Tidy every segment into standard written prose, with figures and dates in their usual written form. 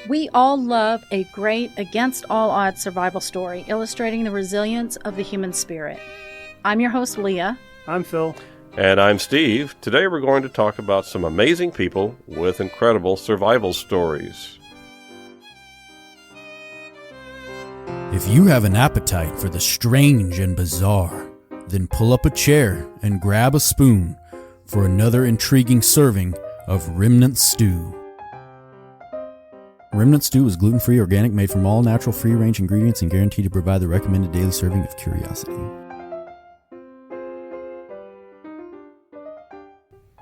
We all love a great, against-all-odds survival story illustrating the resilience of the human spirit. I'm your host, Leah. I'm Phil. And I'm Steve. Today we're going to talk about some amazing people with incredible survival stories. If you have an appetite for the strange and bizarre, then pull up a chair and grab a spoon for another intriguing serving of Remnant Stew. Remnant Stew is gluten-free, organic, made from all natural, free-range ingredients, and guaranteed to provide the recommended daily serving of curiosity.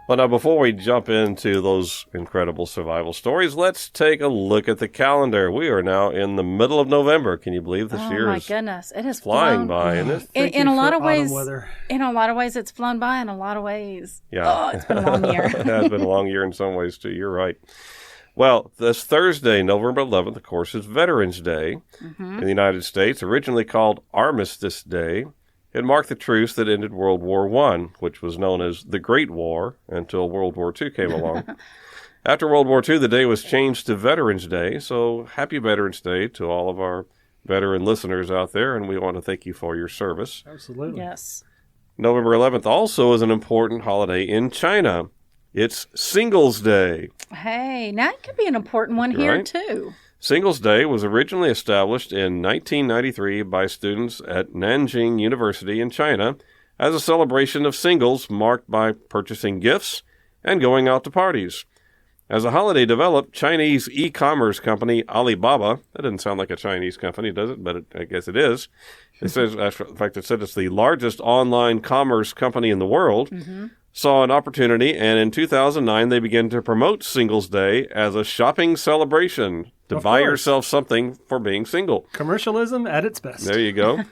Well, now, before we jump into those incredible survival stories, let's take a look at the calendar. We are now in the middle of November. Can you believe this year is goodness. It has flying flown by, isn't it? In a lot of ways, it's flown by. In a lot of ways, it's been a long year. It has been a long year in some ways, too. You're right. Well, this Thursday, November 11th, of course, is Veterans Day in the United States, originally called Armistice Day. It marked the truce that ended World War I, which was known as the Great War until World War II came along. After World War II, the day was changed to Veterans Day, so happy Veterans Day to all of our veteran listeners out there, and we want to thank you for your service. Absolutely. Yes. November 11th also is an important holiday in China. It's Singles Day. Hey, now it could be an important one here, too. Singles Day was originally established in 1993 by students at Nanjing University in China as a celebration of singles marked by purchasing gifts and going out to parties. As the holiday developed, Chinese e-commerce company Alibaba, that doesn't sound like a Chinese company, does it? But I guess it is. It says, in fact, it said it's the largest online commerce company in the world. Saw an opportunity, and in 2009, they began to promote Singles Day as a shopping celebration to buy yourself something for being single. Commercialism at its best. There you go.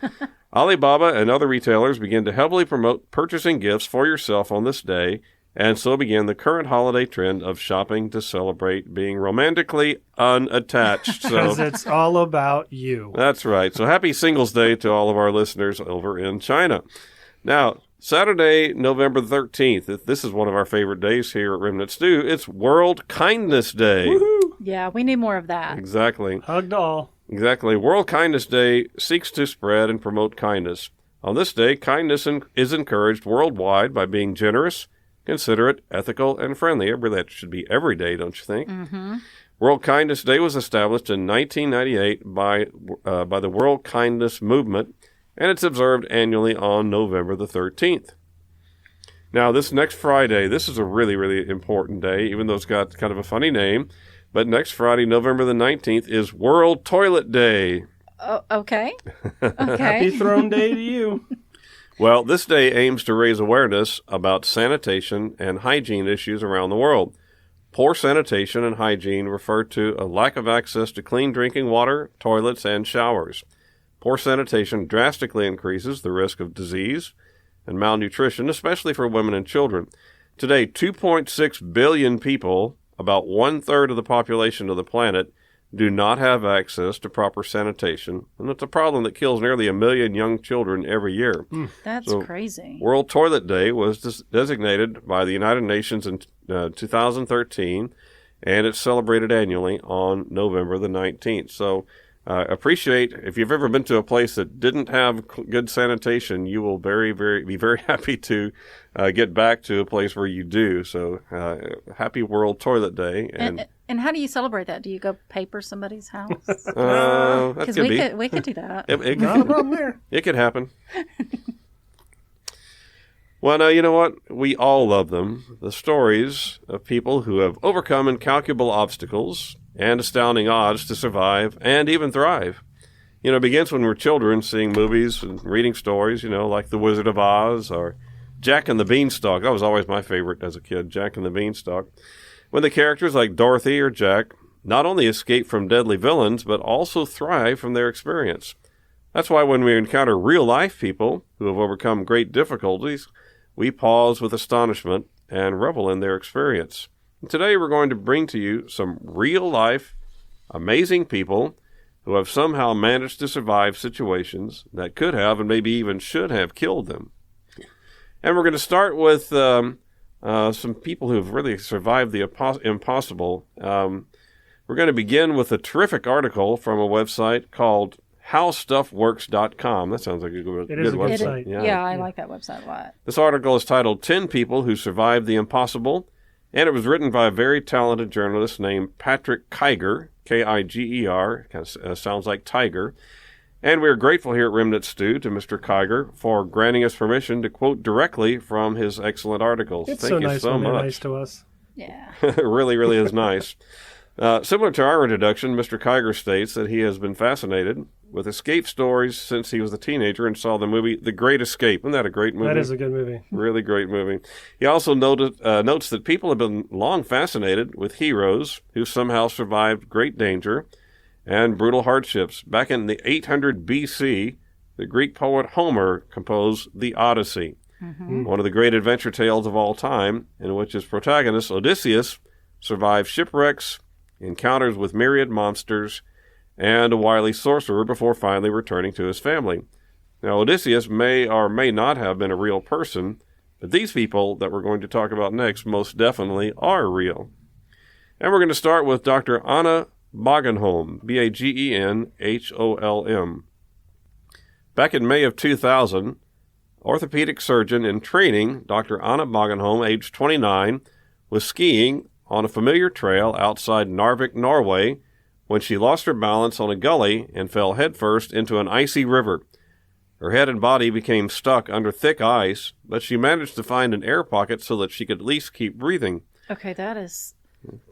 Alibaba and other retailers began to heavily promote purchasing gifts for yourself on this day, and so began the current holiday trend of shopping to celebrate being romantically unattached. Because it's all about you. That's right. So happy Singles Day to all of our listeners over in China. Now, Saturday, November 13th. This is one of our favorite days here at Remnant Stew. It's World Kindness Day. Woohoo! Yeah, we need more of that. Exactly. Hugged all. Exactly. World Kindness Day seeks to spread and promote kindness. On this day, kindness is encouraged worldwide by being generous, considerate, ethical, and friendly. That should be every day, don't you think? World Kindness Day was established in 1998 by the World Kindness Movement, and it's observed annually on November the 13th. Now, this next Friday, this is a really, really important day, even though it's got kind of a funny name. But next Friday, November the 19th, is World Toilet Day. Okay. Happy Throne Day to you. Well, this day aims to raise awareness about sanitation and hygiene issues around the world. Poor sanitation and hygiene refer to a lack of access to clean drinking water, toilets, and showers. Poor sanitation drastically increases the risk of disease and malnutrition, especially for women and children. Today, 2.6 billion people, about one-third of the population of the planet, do not have access to proper sanitation, and it's a problem that kills nearly 1 million young children every year. That's crazy. World Toilet Day was designated by the United Nations in 2013, and it's celebrated annually on November the 19th. So, appreciate, if you've ever been to a place that didn't have good sanitation, you will be very happy to get back to a place where you do. So happy World Toilet Day. And how do you celebrate that? Do you go paper somebody's house? Because we could do that. Not a problem there. It could happen. Well, now, you know what? We all love them. The stories of people who have overcome incalculable obstacles and astounding odds to survive and even thrive. You know, it begins when we're children, seeing movies and reading stories, like The Wizard of Oz or Jack and the Beanstalk. That was always my favorite as a kid, Jack and the Beanstalk. When the characters like Dorothy or Jack not only escape from deadly villains, but also thrive from their experience. That's why when we encounter real-life people who have overcome great difficulties, we pause with astonishment and revel in their experience. And today we're going to bring to you some real-life, amazing people who have somehow managed to survive situations that could have and maybe even should have killed them. And we're going to start with some people who have really survived the impossible. We're going to begin with a terrific article from a website called howstuffworks.com. That sounds like a good website. Yeah, I like that website a lot. This article is titled 10 People Who Survived the Impossible, and it was written by a very talented journalist named Patrick Kiger, K-I-G-E-R, kind of sounds like tiger. And we're grateful here at Remnant Stew to Mr. Kiger for granting us permission to quote directly from his excellent articles. It's Thank so you nice so when they're much. nice to us. Yeah. It really, really is nice. Similar to our introduction, Mr. Kiger states that he has been fascinated with escape stories since he was a teenager and saw the movie The Great Escape. Isn't that a great movie? That is a good movie. Really great movie. He also notes that people have been long fascinated with heroes who somehow survived great danger and brutal hardships. Back in the 800 BC, the Greek poet Homer composed the Odyssey, one of the great adventure tales of all time, in which his protagonist, Odysseus, survived shipwrecks, encounters with myriad monsters, and a wily sorcerer before finally returning to his family. Now, Odysseus may or may not have been a real person, but these people that we're going to talk about next most definitely are real. And we're going to start with Dr. Anna Bagenholm, B-A-G-E-N-H-O-L-M. Back in May of 2000, orthopedic surgeon in training, Dr. Anna Bagenholm, aged 29, was skiing on a familiar trail outside Narvik, Norway, when she lost her balance on a gully and fell headfirst into an icy river. Her head and body became stuck under thick ice, but she managed to find an air pocket so that she could at least keep breathing. Okay, that is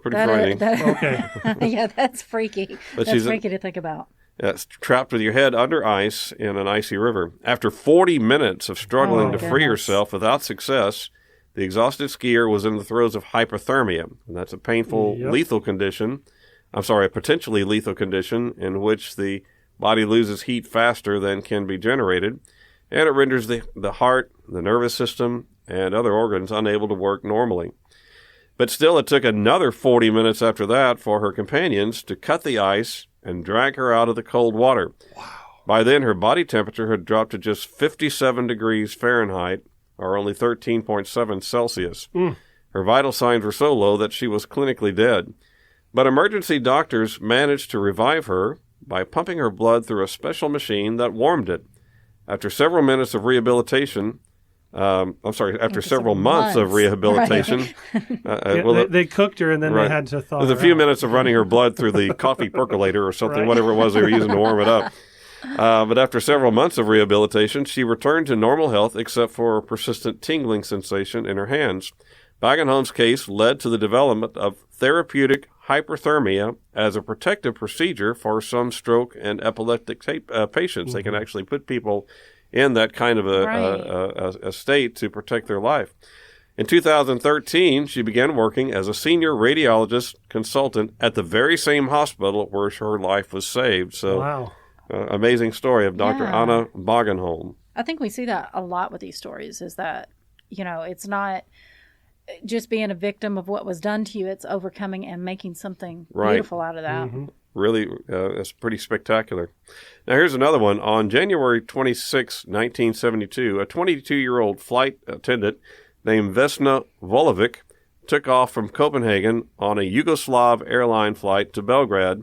pretty frightening. Okay. Yeah, that's freaky. But that's freaky to think about. It's trapped with your head under ice in an icy river. After 40 minutes of struggling to free herself without success, the exhausted skier was in the throes of hypothermia. And that's a painful, lethal condition. I'm sorry, a potentially lethal condition in which the body loses heat faster than can be generated, and it renders the heart, the nervous system, and other organs unable to work normally. But still, it took another 40 minutes after that for her companions to cut the ice and drag her out of the cold water. Wow. By then, her body temperature had dropped to just 57 degrees Fahrenheit, or only 13.7 Celsius. Her vital signs were so low that she was clinically dead. But emergency doctors managed to revive her by pumping her blood through a special machine that warmed it. After several minutes of rehabilitation, after several months of rehabilitation. Right. They cooked her and then they had to thaw her. There's a few minutes of running her blood through the coffee percolator or something, whatever it was they were using to warm it up. But after several months of rehabilitation, she returned to normal health except for a persistent tingling sensation in her hands. Bagenholm's case led to the development of therapeutic hyperthermia as a protective procedure for some stroke and epileptic patients. They can actually put people in that kind of a state to protect their life. In 2013, she began working as a senior radiologist consultant at the very same hospital where her life was saved. So, amazing story of Dr. Anna Bagenholm. I think we see that a lot with these stories, is that, it's not just being a victim of what was done to you, it's overcoming and making something beautiful out of that. Really, it's pretty spectacular. Now, here's another one. On January 26, 1972, a 22-year-old flight attendant named Vesna Volovic took off from Copenhagen on a Yugoslav airline flight to Belgrade,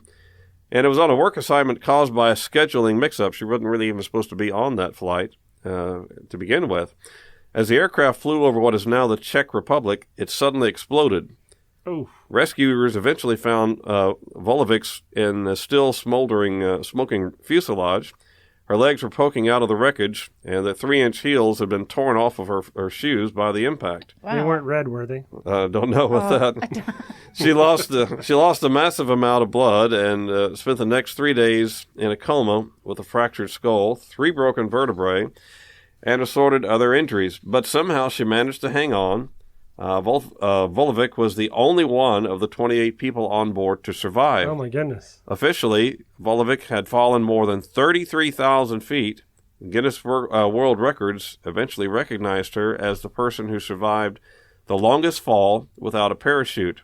and it was on a work assignment caused by a scheduling mix-up. She wasn't really even supposed to be on that flight to begin with. As the aircraft flew over what is now the Czech Republic, it suddenly exploded. Oh. Rescuers eventually found Volovic in a still smoldering, smoking fuselage. Her legs were poking out of the wreckage, and the 3-inch heels had been torn off of her shoes by the impact. Wow. They weren't red, were they? Don't know about that. She lost a massive amount of blood and spent the next 3 days in a coma with a fractured skull, 3 broken vertebrae, and assorted other injuries. But somehow she managed to hang on. Volovic was the only one of the 28 people on board to survive. Oh, my goodness. Officially, Volovic had fallen more than 33,000 feet. Guinness World Records eventually recognized her as the person who survived the longest fall without a parachute.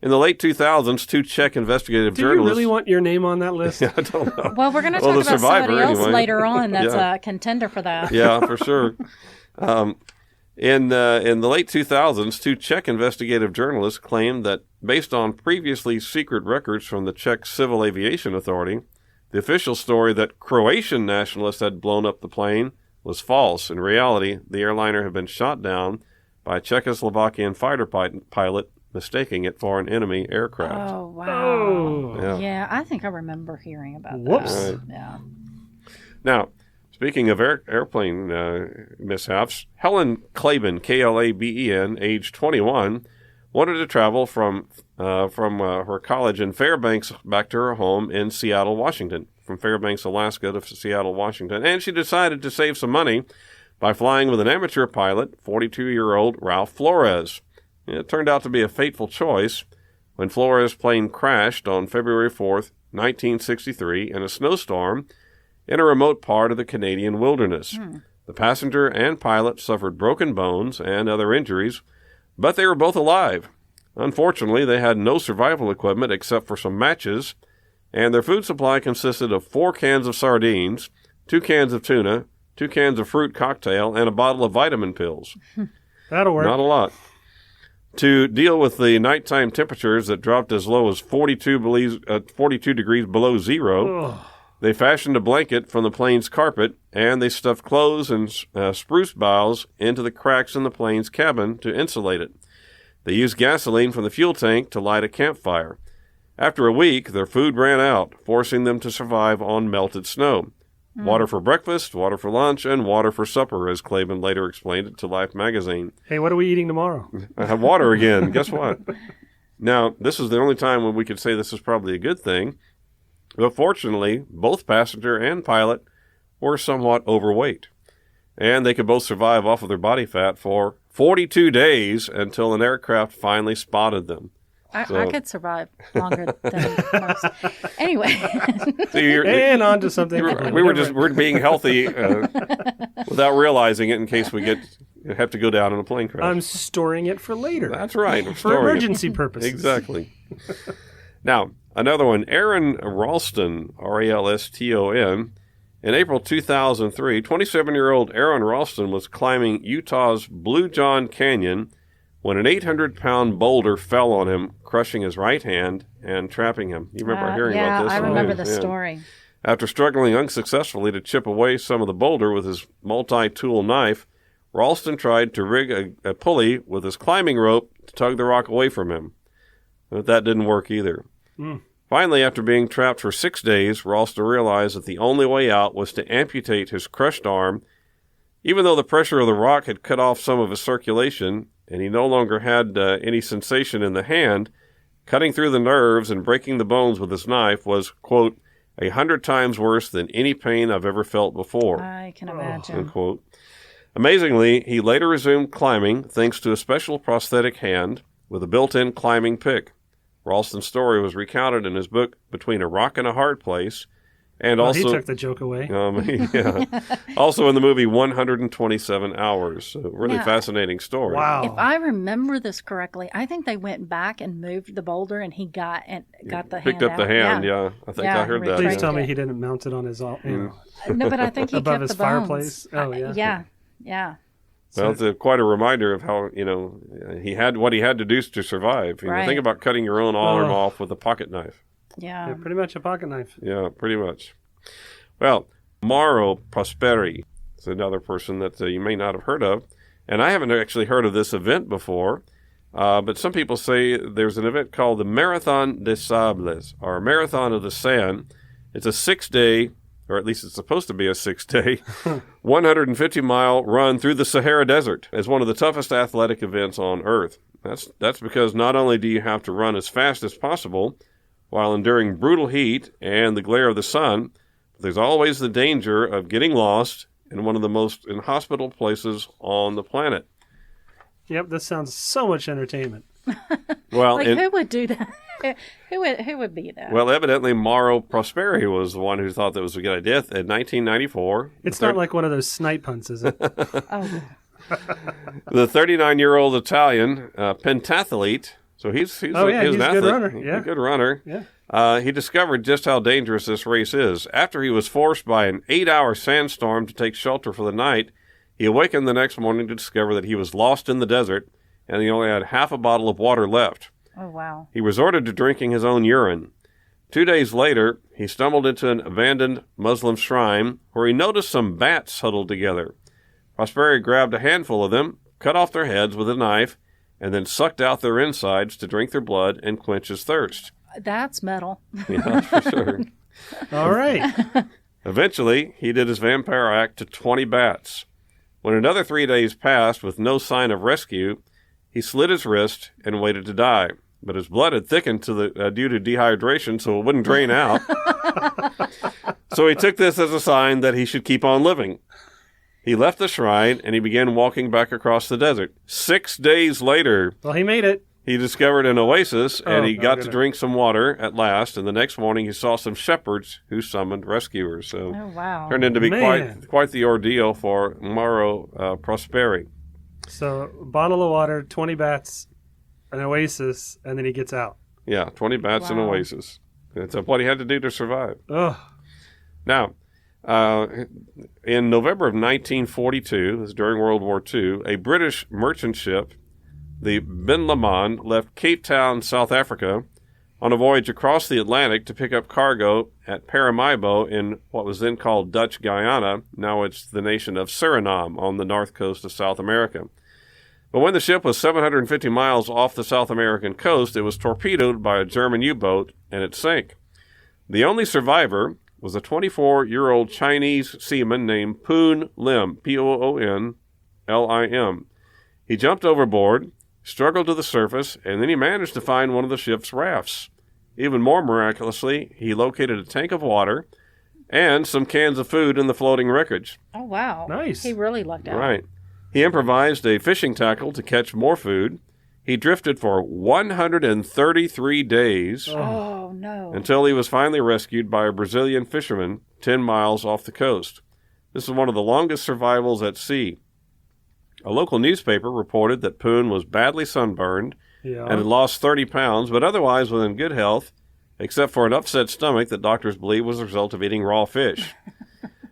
In the late 2000s, 2 Czech investigative journalists... Do you really want your name on that list? I don't know. Well, we're going to talk about somebody else later on that's a contender for that. Yeah, for sure. In the late 2000s, two Czech investigative journalists claimed that, based on previously secret records from the Czech Civil Aviation Authority, the official story that Croatian nationalists had blown up the plane was false. In reality, the airliner had been shot down by a Czechoslovakian fighter pilot, mistaking it for an enemy aircraft. Oh, wow. Yeah, I think I remember hearing about that. Right. Yeah. Now, speaking of airplane mishaps, Helen Klaben, Klaben, age 21, wanted to travel from her college in Fairbanks back to her home in Seattle, Washington, from Fairbanks, Alaska to Seattle, Washington. And she decided to save some money by flying with an amateur pilot, 42-year-old Ralph Flores. It turned out to be a fateful choice when Flores' plane crashed on February 4th, 1963, in a snowstorm in a remote part of the Canadian wilderness. The passenger and pilot suffered broken bones and other injuries, but they were both alive. Unfortunately, they had no survival equipment except for some matches, and their food supply consisted of 4 cans of sardines, 2 cans of tuna, 2 cans of fruit cocktail, and a bottle of vitamin pills. That'll work. Not a lot. To deal with the nighttime temperatures that dropped as low as 42 degrees below zero, Ugh. They fashioned a blanket from the plane's carpet, and they stuffed clothes and spruce boughs into the cracks in the plane's cabin to insulate it. They used gasoline from the fuel tank to light a campfire. After a week, their food ran out, forcing them to survive on melted snow. Water for breakfast, water for lunch, and water for supper, as Klaben later explained it to Life magazine. Hey, what are we eating tomorrow? I have water again. Guess what? Now, this is the only time when we could say this is probably a good thing. But fortunately, both passenger and pilot were somewhat overweight, and they could both survive off of their body fat for 42 days until an aircraft finally spotted them. I could survive longer than most. Anyway. And on to something. We're being healthy without realizing it in case we have to go down in a plane crash. I'm storing it for later. That's right. For emergency purposes. Exactly. Now, another one, Aaron Ralston, R-A-L-S-T-O-N. In April 2003, 27-year-old Aaron Ralston was climbing Utah's Blue John Canyon when an 800-pound boulder fell on him, crushing his right hand and trapping him. You remember hearing about this? Yeah, I remember the story. After struggling unsuccessfully to chip away some of the boulder with his multi-tool knife, Ralston tried to rig a pulley with his climbing rope to tug the rock away from him. But that didn't work either. Finally, after being trapped for 6 days, Ralston realized that the only way out was to amputate his crushed arm. Even though the pressure of the rock had cut off some of his circulation, and he no longer had any sensation in the hand, cutting through the nerves and breaking the bones with his knife was, quote, 100 times worse than any pain I've ever felt before. I can imagine. Unquote. Amazingly, he later resumed climbing thanks to a special prosthetic hand with a built-in climbing pick. Ralston's story was recounted in his book Between a Rock and a Hard Place, and also he took the joke away. Also in the movie 127 Hours. So really fascinating story. Wow! If I remember this correctly, I think they went back and moved the boulder, and he got the hand. Picked up the hand. Yeah, I think I heard that. Please tell me he didn't mount it on his No, but I think he above kept his the bones. fireplace. Oh yeah. Yeah. Well, it's quite a reminder of how, he had what he had to do to survive. Think about cutting your own arm off with a pocket knife. Yeah, pretty much a pocket knife. Yeah, pretty much. Well, Mauro Prosperi is another person that you may not have heard of. And I haven't actually heard of this event before. But some people say there's an event called the Marathon des Sables, or Marathon of the Sand. It's a 6-day, or at least it's supposed to be a 6-day, 150-mile run through the Sahara Desert as one of the toughest athletic events on Earth. That's because not only do you have to run as fast as possible while enduring brutal heat and the glare of the sun, but there's always the danger of getting lost in one of the most inhospitable places on the planet. Yep, this sounds so much entertainment. Well, who would do that? Who would be that? Well, evidently Mauro Prosperi was the one who thought that was a good idea. In 1994, it's not like one of those snipe hunts, is it? The 39-year-old Italian pentathlete. So he's an athlete. A good runner. Yeah, a good runner. Yeah. He discovered just how dangerous this race is. After he was forced by an 8-hour sandstorm to take shelter for the night, He awakened the next morning to discover that he was lost in the desert, and he only had half a bottle of water left. Oh, wow. He resorted to drinking his own urine. 2 days later, he stumbled into an abandoned Muslim shrine where he noticed some bats huddled together. Prosperi grabbed a handful of them, cut off their heads with a knife, and then sucked out their insides to drink their blood and quench his thirst. That's metal. Yeah, for sure. All right. Eventually, he did his vampire act to 20 bats. When another 3 days passed with no sign of rescue, he slit his wrist and waited to die. But his blood had thickened due to dehydration, so it wouldn't drain out. So he took this as a sign that he should keep on living. He left the shrine, and he began walking back across the desert. 6 days later, Well, he made it. he discovered an oasis, and he got to goodness. drink some water at last. And the next morning, he saw some shepherds who summoned rescuers. So Oh, wow. turned into be Man. quite the ordeal for Mauro Prosperi. So, bottle of water, 20 bats, an oasis, and then he gets out. Yeah, 20 bats and Wow. oasis. That's what he had to do to survive. Ugh. Now, in November of 1942, this is during World War II, a British merchant ship, the Ben Lomond, left Cape Town, South Africa, on a voyage across the Atlantic to pick up cargo at Paramaribo in what was then called Dutch Guyana. Now it's the nation of Suriname on the north coast of South America. But when the ship was 750 miles off the South American coast, it was torpedoed by a German U-boat and it sank. The only survivor was a 24-year-old Chinese seaman named Poon Lim, Poonlim. He jumped overboard, struggled to the surface, and then he managed to find one of the ship's rafts. Even more miraculously, he located a tank of water and some cans of food in the floating wreckage. Oh, wow. Nice. He really lucked out. Right. He improvised a fishing tackle to catch more food. He drifted for 133 days Oh, no. until he was finally rescued by a Brazilian fisherman 10 miles off the coast. This is one of the longest survivals at sea. A local newspaper reported that Poon was badly sunburned Yeah. and had lost 30 pounds, but otherwise was in good health, except for an upset stomach that doctors believe was the result of eating raw fish.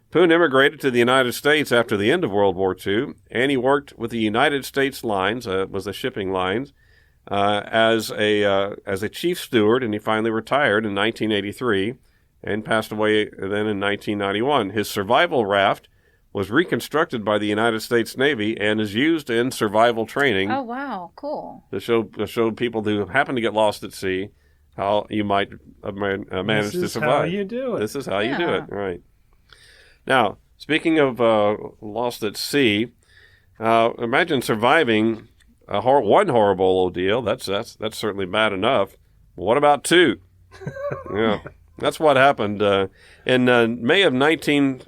Poon immigrated to the United States after the end of World War II, and he worked with the United States Lines, was the shipping lines, as a chief steward, and he finally retired in 1983 and passed away then in 1991. His survival raft was reconstructed by the United States Navy and is used in survival training Oh, wow. Cool. to show people who happen to get lost at sea how you might manage to This is survive. how you do it. This is how you do Yeah. it, right? Now, speaking of lost at sea, imagine surviving one horrible ordeal. That's certainly bad enough. What about two? Yeah, that's what happened in May 27,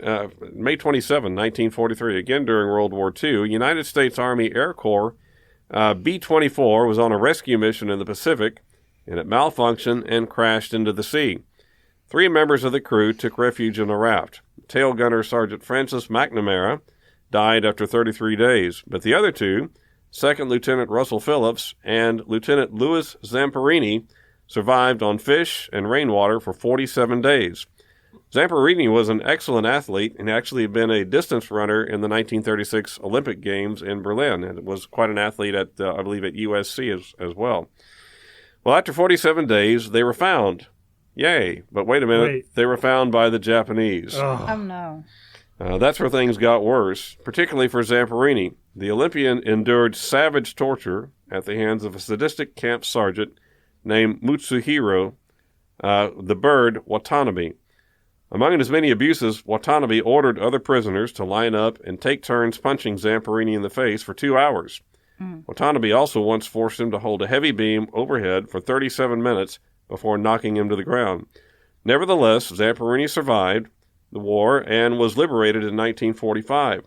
1943. Again during World War II, United States Army Air Corps B-24 was on a rescue mission in the Pacific, and it malfunctioned and crashed into the sea. 3 members of the crew took refuge in a raft. Tail gunner Sergeant Francis McNamara died after 33 days, but the other 2, Second Lieutenant Russell Phillips and Lieutenant Louis Zamperini, survived on fish and rainwater for 47 days. Zamperini was an excellent athlete and actually had been a distance runner in the 1936 Olympic Games in Berlin, and was quite an athlete at, I believe, at USC as well. Well, after 47 days, they were found. Yay. But wait a minute. They were found by the Japanese. Oh, no. That's where things got worse, particularly for Zamperini. The Olympian endured savage torture at the hands of a sadistic camp sergeant named Mutsuhiro, the bird Watanabe. Among his many abuses, Watanabe ordered other prisoners to line up and take turns punching Zamperini in the face for 2 hours. Watanabe also once forced him to hold a heavy beam overhead for 37 minutes before knocking him to the ground. Nevertheless, Zamperini survived the war and was liberated in 1945.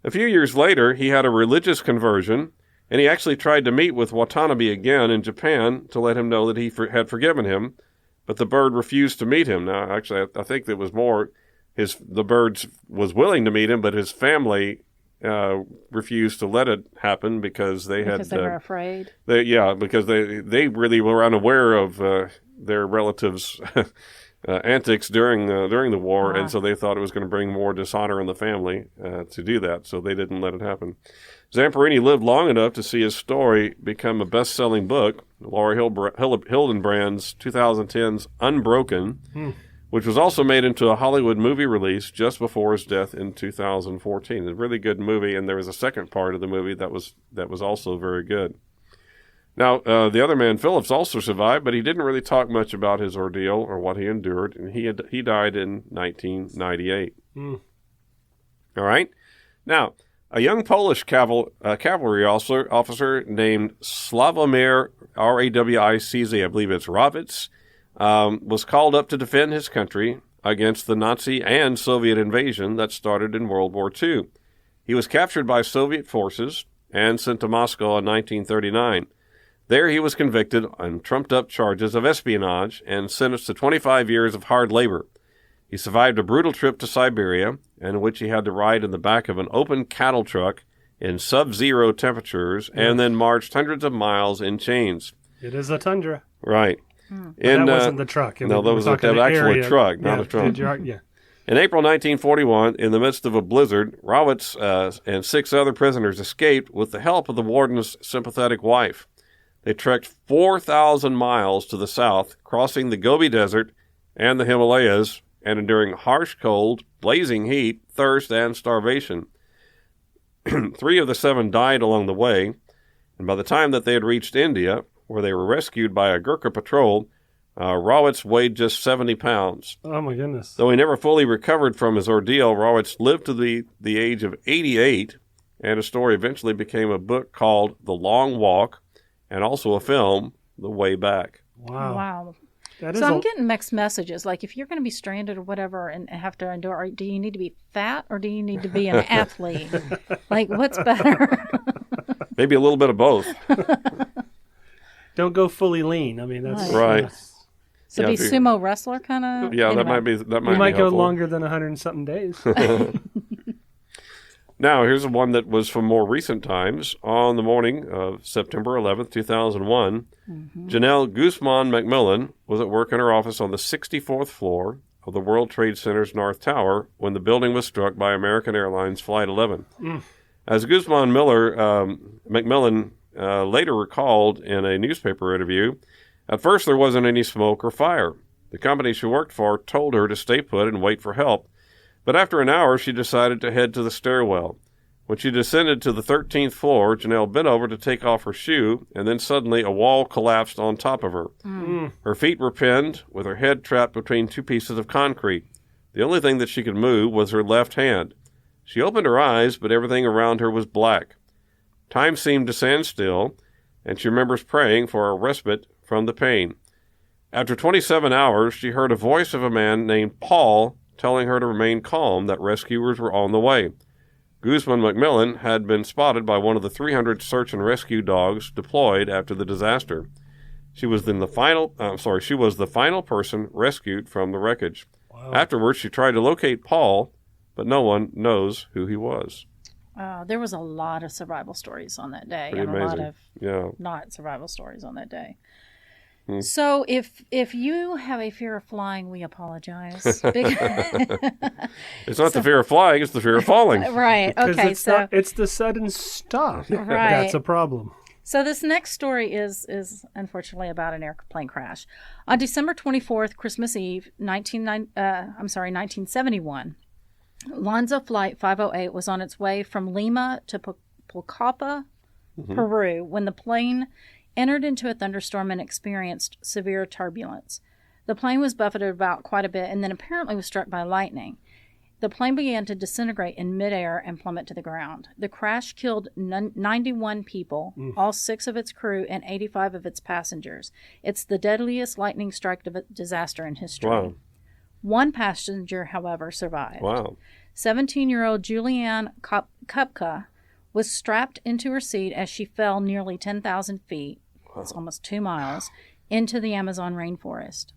A few years later, he had a religious conversion, and he actually tried to meet with Watanabe again in Japan to let him know that he had forgiven him, but the bird refused to meet him. Now, actually, I think it was more the bird was willing to meet him, but his family refused to let it happen because they were afraid. Because they really were unaware of their relatives' antics during the war, and so they thought it was going to bring more dishonor in the family to do that, so they didn't let it happen. Zamperini lived long enough to see his story become a best-selling book, Laura Hildenbrand's 2010's Unbroken, which was also made into a Hollywood movie release just before his death in 2014. A really good movie, and there was a second part of the movie that was also very good. Now, the other man, Phillips, also survived, but he didn't really talk much about his ordeal or what he endured, and he died in 1998. All right? Now, a young Polish cavalry officer named Sławomir, R-A-W-I-C-Z, I believe it's Rawitz, was called up to defend his country against the Nazi and Soviet invasion that started in World War II. He was captured by Soviet forces and sent to Moscow in 1939. There he was convicted on trumped-up charges of espionage and sentenced to 25 years of hard labor. He survived a brutal trip to Siberia, in which he had to ride in the back of an open cattle truck in sub-zero temperatures and then marched hundreds of miles in chains. It is a tundra. Right. That wasn't the truck. No, that was actually a truck, not a truck. In April 1941, in the midst of a blizzard, Rawitz and 6 other prisoners escaped with the help of the warden's sympathetic wife. They trekked 4,000 miles to the south, crossing the Gobi Desert and the Himalayas, and enduring harsh cold, blazing heat, thirst, and starvation. 3 of the 7 died along the way, and by the time that they had reached India, where they were rescued by a Gurkha patrol, Rawitz weighed just 70 pounds. Oh, my goodness. Though he never fully recovered from his ordeal, Rawitz lived to the age of 88, and his story eventually became a book called The Long Walk, and also a film, The Way Back. Wow. I'm getting mixed messages. Like, if you're going to be stranded or whatever and have to endure, do you need to be fat or do you need to be an athlete? Like, what's better? Maybe a little bit of both. Don't go fully lean. I mean, that's right. So be sumo wrestler kind of? Yeah, anyway. that might you might be go helpful. longer than 100 and something days. Now, here's one that was from more recent times. On the morning of September 11th, 2001, Janelle Guzman McMillan was at work in her office on the 64th floor of the World Trade Center's North Tower when the building was struck by American Airlines Flight 11. As Guzman McMillan later recalled in a newspaper interview, at first there wasn't any smoke or fire. The company she worked for told her to stay put and wait for help. But after an hour, she decided to head to the stairwell. When she descended to the 13th floor, Janelle bent over to take off her shoe, and then suddenly a wall collapsed on top of her. Her feet were pinned, with her head trapped between 2 pieces of concrete. The only thing that she could move was her left hand. She opened her eyes, but everything around her was black. Time seemed to stand still, and she remembers praying for a respite from the pain. After 27 hours, she heard a voice of a man named Paul telling her to remain calm, that rescuers were on the way. Guzman McMillan had been spotted by one of the 300 search and rescue dogs deployed after the disaster. She was the final person rescued from the wreckage. Wow. Afterwards, she tried to locate Paul, but no one knows who he was. There was a lot of survival stories on that day. Pretty and amazing. A lot of not survival stories on that day. So if you have a fear of flying, we apologize. It's not the fear of flying, it's the fear of falling. Right. Okay. It's the sudden stop. Right. That's a problem. So this next story is unfortunately about an airplane crash. On December 24th, Christmas Eve, 1971, Lanza Flight 508 was on its way from Lima to Pucallpa, Peru, when the plane entered into a thunderstorm and experienced severe turbulence. The plane was buffeted about quite a bit and then apparently was struck by lightning. The plane began to disintegrate in midair and plummet to the ground. The crash killed 91 people, all 6 of its crew, and 85 of its passengers. It's the deadliest lightning strike disaster in history. Wow. 1 passenger, however, survived. Wow. 17-year-old Julianne Kupka was strapped into her seat as she fell nearly 10,000 feet, that's almost 2 miles, into the Amazon rainforest.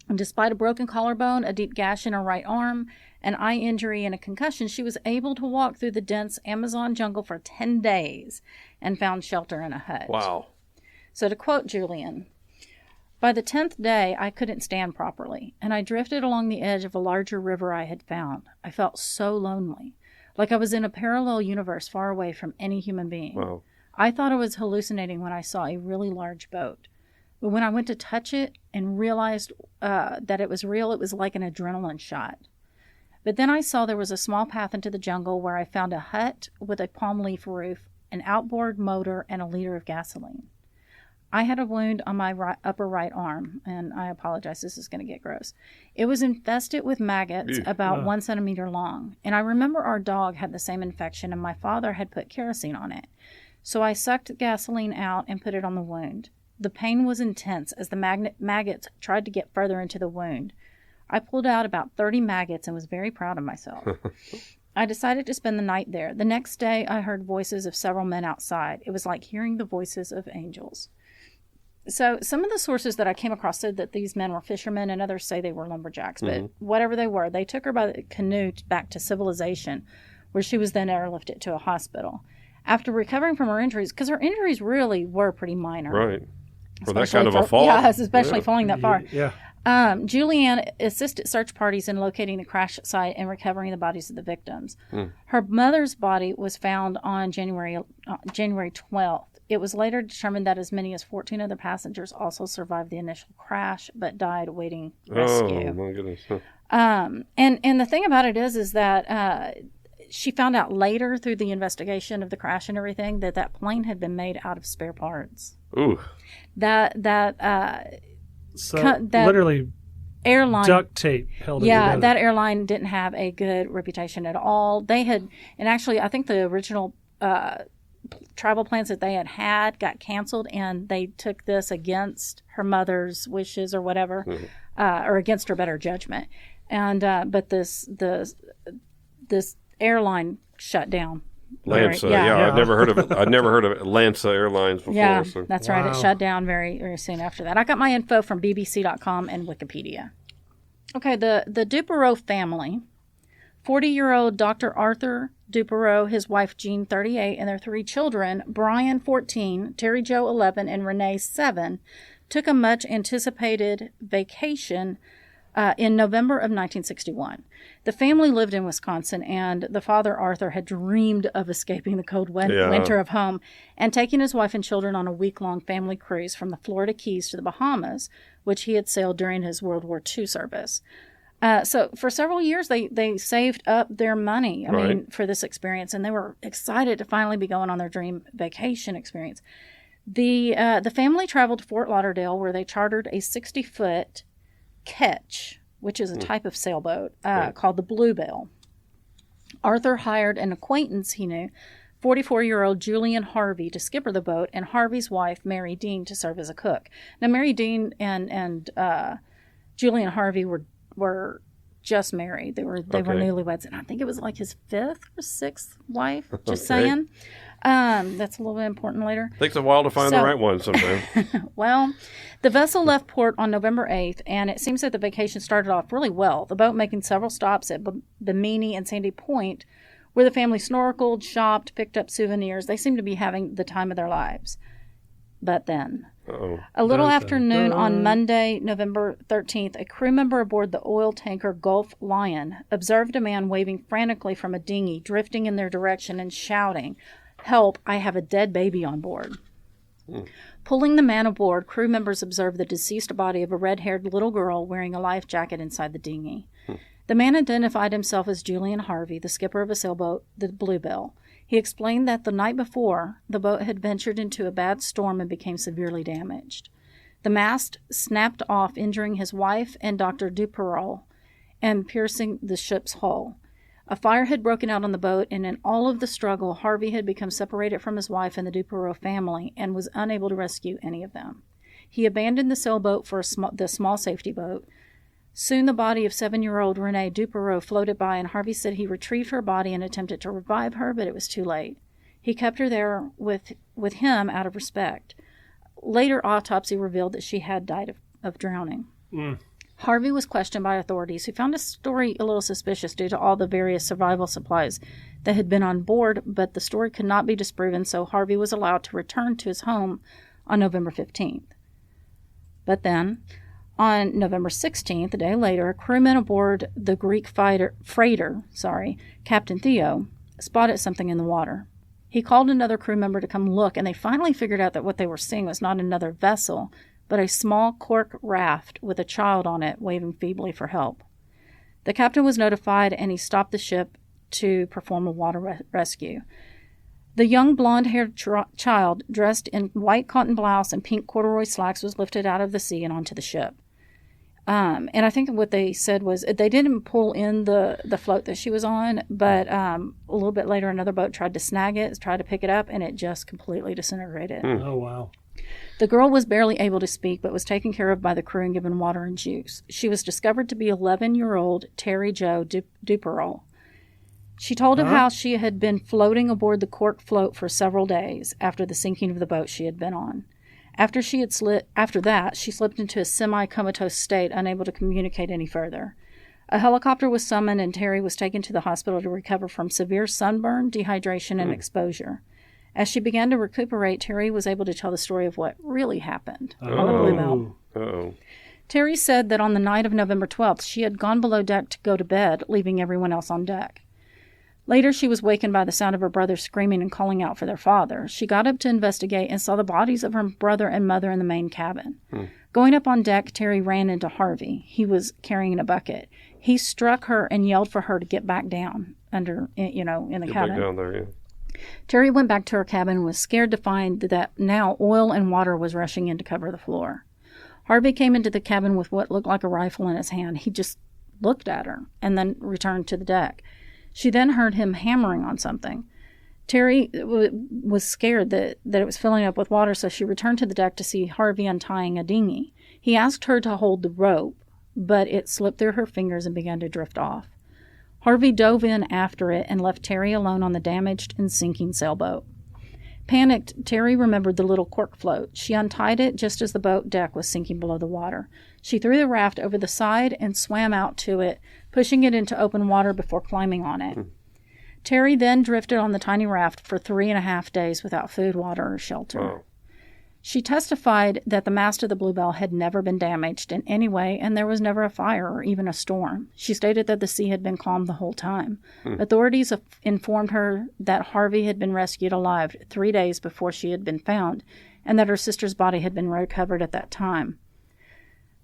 And despite a broken collarbone, a deep gash in her right arm, an eye injury, and a concussion, she was able to walk through the dense Amazon jungle for 10 days and found shelter in a hut. Wow. So to quote Julian, By the 10th day, I couldn't stand properly, and I drifted along the edge of a larger river I had found. I felt so lonely, like I was in a parallel universe far away from any human being. Wow. I thought I was hallucinating when I saw a really large boat. But when I went to touch it and realized that it was real, it was like an adrenaline shot. But then I saw there was a small path into the jungle where I found a hut with a palm leaf roof, an outboard motor, and a liter of gasoline. I had a wound on my upper right arm, and I apologize, this is going to get gross. It was infested with maggots about 1 centimeter long, and I remember our dog had the same infection, and my father had put kerosene on it. So I sucked the gasoline out and put it on the wound. The pain was intense as the maggots tried to get further into the wound. I pulled out about 30 maggots and was very proud of myself. I decided to spend the night there. The next day, I heard voices of several men outside. It was like hearing the voices of angels. So some of the sources that I came across said that these men were fishermen, and others say they were lumberjacks. But whatever they were, they took her by the canoe back to civilization, where she was then airlifted to a hospital. After recovering from her injuries, because her injuries really were pretty minor. Right. For that kind of a fall. Yeah, especially falling that far. Yeah. Julianne assisted search parties in locating the crash site and recovering the bodies of the victims. Her mother's body was found on January 12th. It was later determined that as many as 14 other passengers also survived the initial crash, but died awaiting rescue. Oh, my goodness. And the thing about it is that she found out later through the investigation of the crash and everything that plane had been made out of spare parts. Ooh. So that literally airline duct tape held it together. That airline didn't have a good reputation at all. They had, and actually I think the original travel plans that they had got canceled, and they took this against her mother's wishes or whatever, or against her better judgment. And but this airline shut down. Lanza, I'd never heard of it. I'd never heard of Lanza Airlines before. Yeah, so. that's right. It shut down very, very soon after that. I got my info from BBC.com and Wikipedia. Okay, the Dupereau family, 40-year-old Dr. Arthur Dupereau, his wife Jean, 38, and their 3 children, Brian, 14, Terry Jo, 11, and Renee, 7, took a much-anticipated vacation in November of 1961. The family lived in Wisconsin, and the father, Arthur, had dreamed of escaping the cold winter of home and taking his wife and children on a week-long family cruise from the Florida Keys to the Bahamas, which he had sailed during his World War II service. So for several years, they saved up their money, for this experience, and they were excited to finally be going on their dream vacation experience. The family traveled to Fort Lauderdale, where they chartered a 60-foot ketch, which is a type of sailboat called the Bluebell. Arthur hired an acquaintance he knew, 44-year-old Julian Harvey, to skipper the boat, and Harvey's wife, Mary Dean, to serve as a cook. Now, Mary Dean and Julian Harvey were just married. They were newlyweds, and I think it was like his 5th or 6th wife. Just saying. That's a little bit important later. Takes a while to find the right one sometimes. Well, the vessel left port on November 8th, and it seems that the vacation started off really well, the boat making several stops at Bimini and Sandy Point, where the family snorkeled, shopped, picked up souvenirs. They seemed to be having the time of their lives. But then, a little after noon on Monday, November 13th, a crew member aboard the oil tanker Gulf Lion observed a man waving frantically from a dinghy, drifting in their direction and shouting, "Help, I have a dead baby on board." Pulling the man aboard, crew members observed the deceased body of a red-haired little girl wearing a life jacket inside the dinghy. The man identified himself as Julian Harvey, the skipper of a sailboat, the Bluebell. He explained that the night before, the boat had ventured into a bad storm and became severely damaged. The mast snapped off, injuring his wife and Dr. Dupereau and piercing the ship's hull. A fire had broken out on the boat, and in all of the struggle, Harvey had become separated from his wife and the Dupereau family and was unable to rescue any of them. He abandoned the sailboat for the small safety boat. Soon the body of 7-year-old Renee Dupereau floated by, and Harvey said he retrieved her body and attempted to revive her, but it was too late. He kept her there with him out of respect. Later autopsy revealed that she had died of drowning. Harvey was questioned by authorities, who found his story a little suspicious due to all the various survival supplies that had been on board, but the story could not be disproven, so Harvey was allowed to return to his home on November 15th. But then, on November 16th, a day later, a crewman aboard the Greek freighter, Captain Theo, spotted something in the water. He called another crew member to come look, and they finally figured out that what they were seeing was not another vessel, but a small cork raft with a child on it waving feebly for help. The captain was notified, and he stopped the ship to perform a water rescue. The young blonde-haired child, dressed in white cotton blouse and pink corduroy slacks, was lifted out of the sea and onto the ship. And I think what they said was they didn't pull in the float that she was on, but a little bit later another boat tried to snag it, tried to pick it up, and it just completely disintegrated. Oh, wow. The girl was barely able to speak, but was taken care of by the crew and given water and juice. She was discovered to be 11-year-old Terry Jo Duperl. She told him how she had been floating aboard the cork float for several days after the sinking of the boat she had been on. After that, she slipped into a semi-comatose state, unable to communicate any further. A helicopter was summoned, and Terry was taken to the hospital to recover from severe sunburn, dehydration, and exposure. As she began to recuperate, Terry was able to tell the story of what really happened on the Bluebell. Uh-oh. Terry said that on the night of November 12th, she had gone below deck to go to bed, leaving everyone else on deck. Later, she was wakened by the sound of her brother screaming and calling out for their father. She got up to investigate and saw the bodies of her brother and mother in the main cabin. Going up on deck, Terry ran into Harvey. He was carrying a bucket. He struck her and yelled for her to get back down in the cabin. Back down there, yeah. Terry went back to her cabin and was scared to find that now oil and water was rushing in to cover the floor. Harvey came into the cabin with what looked like a rifle in his hand. He just looked at her and then returned to the deck. She then heard him hammering on something. Terry was scared that it was filling up with water, so she returned to the deck to see Harvey untying a dinghy. He asked her to hold the rope, but it slipped through her fingers and began to drift off. Harvey dove in after it and left Terry alone on the damaged and sinking sailboat. Panicked, Terry remembered the little cork float. She untied it just as the boat deck was sinking below the water. She threw the raft over the side and swam out to it, pushing it into open water before climbing on it. Terry then drifted on the tiny raft for 3.5 days without food, water, or shelter. Wow. She testified that the mast of the Bluebell had never been damaged in any way, and there was never a fire or even a storm. She stated that the sea had been calm the whole time. Authorities informed her that Harvey had been rescued alive 3 days before she had been found, and that her sister's body had been recovered at that time.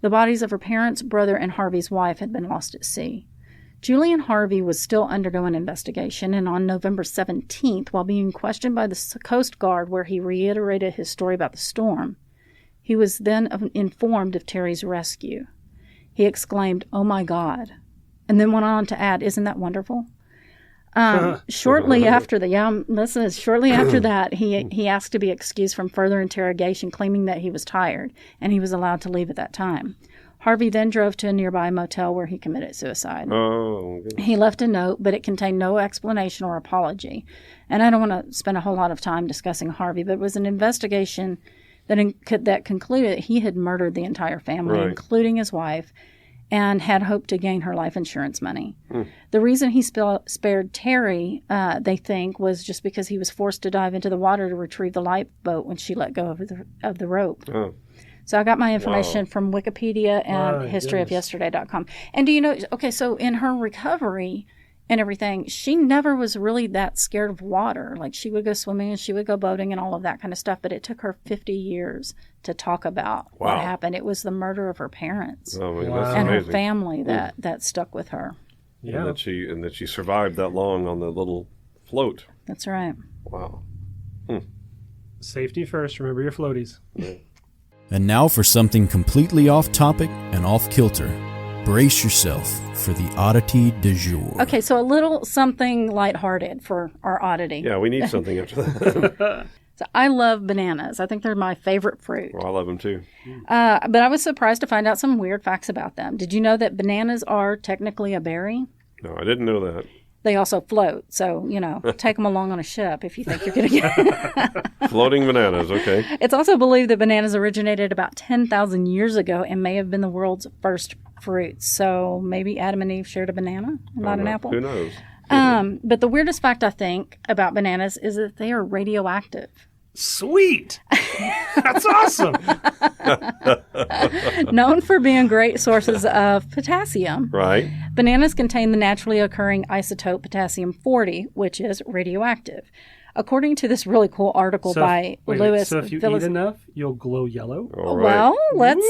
The bodies of her parents, brother, and Harvey's wife had been lost at sea. Julian Harvey was still undergoing investigation, and on November 17th, while being questioned by the Coast Guard where he reiterated his story about the storm, he was then informed of Terry's rescue. He exclaimed, "Oh my God," and then went on to add, "Isn't that wonderful?" Shortly after that, he asked to be excused from further interrogation, claiming that he was tired, and he was allowed to leave at that time. Harvey then drove to a nearby motel where he committed suicide. Oh, goodness. He left a note, but it contained no explanation or apology. And I don't want to spend a whole lot of time discussing Harvey, but it was an investigation that concluded he had murdered the entire family, Right. including his wife, and had hoped to gain her life insurance money. The reason he spared Terry, they think, was just because he was forced to dive into the water to retrieve the lifeboat when she let go of the rope. Oh. So I got my information from Wikipedia and historyofyesterday.com. And do you know, okay, so in her recovery and everything, she never was really that scared of water. Like, she would go swimming and she would go boating and all of that kind of stuff, but it took her 50 years to talk about what happened. It was the murder of her parents Oh, man, Wow. that's and her amazing. family that stuck with her. Yeah. And that she survived that long on the little float. That's right. Wow. Safety first. Remember your floaties. And now for something completely off topic and off kilter. Brace yourself for the oddity du jour. Okay, so a little something lighthearted for our oddity. Yeah, we need something after that. So I love bananas. I think they're my favorite fruit. Well, I love them too. But I was surprised to find out some weird facts about them. Did you know that bananas are technically a berry? No, I didn't know that. They also float, so, take them along on a ship if you think you're going to get... Floating bananas, okay. It's also believed that bananas originated about 10,000 years ago and may have been the world's first fruits. So maybe Adam and Eve shared a banana, not an apple. Who knows? But the weirdest fact, I think, about bananas is that they are radioactive. Sweet. That's awesome. Known for being great sources of potassium. Right. Bananas contain the naturally occurring isotope potassium-40, which is radioactive. According to this really cool article by Lewis. So if you eat enough, you'll glow yellow? All right. Well, let's